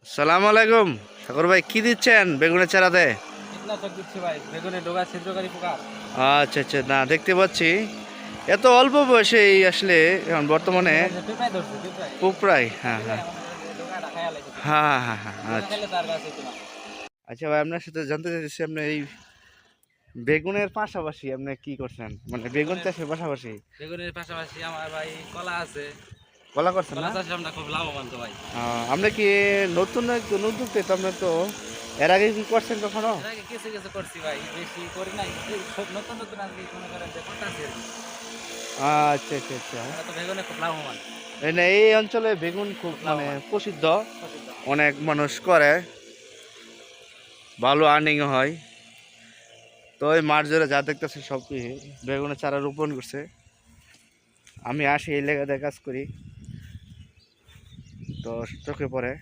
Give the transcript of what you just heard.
সালাম আলাইকুম ঠাকুর ভাই, কি দিচ্ছেন বেগুনের চারাতে? কীটনাশক দিচ্ছি ভাই, বেগুনে ডোগা ছিদ্রকারী পোকা। আচ্ছা আচ্ছা, না দেখতে পাচ্ছি এত অল্প বয়সেই আসলে এখন বর্তমানে পিঁপড়ায় ধরছে, পিঁপড়ায় এই পুপরাই। হ্যাঁ পিঁপড়ায় হ্যাঁ মনে করেন যে ডোগাটা খাইয়া লাইছে পিঁপড়া। হ্যাঁ হ্যাঁ হ্যাঁ হ্যাঁ, ডোগা আচ্ছা খাইলে তার গাছ হইতো না। আচ্ছা ভাই, আপনার সাথে জানতে চাইছি আপনি এই বেগুনের পাশাপাশি আপনি কি করছেন, মানে বেগুন বেগুনের চাষের পাশাপাশি বেগুনের পাশাপাশি আমার ভাই কলা আছে। কলা করছেন কলা না? চাষে আমরা খুব লাভবান তো ভাই। আপনি কি নতুন একজন উদ্যোক্তা? তো আপনি তো এর আগে কি করছেন কখনো? এর আগে কিছু কিছু করছি ভাই, বেশি করি নাই। এই সব নতুন নতুন আর কি মনে করেন যে করতেছি আর কি। আচ্ছা আচ্ছা আচ্ছা, আমরা তো বেগুনে খুব লাভবান, এই অঞ্চলে বেগুন খুব খুব মানে লাভবান প্রসিদ্ধ, প্রসিদ্ধ। অনেক মানুষ করে, ভালো আর্নিং হয়। তো ওই মাঠ জুড়ে যা দেখতেছে সব কি বেগুনের চারা রোপণ করছে। আমি আসি এই লেগে কাজ করি, তো চোখে পড়ে।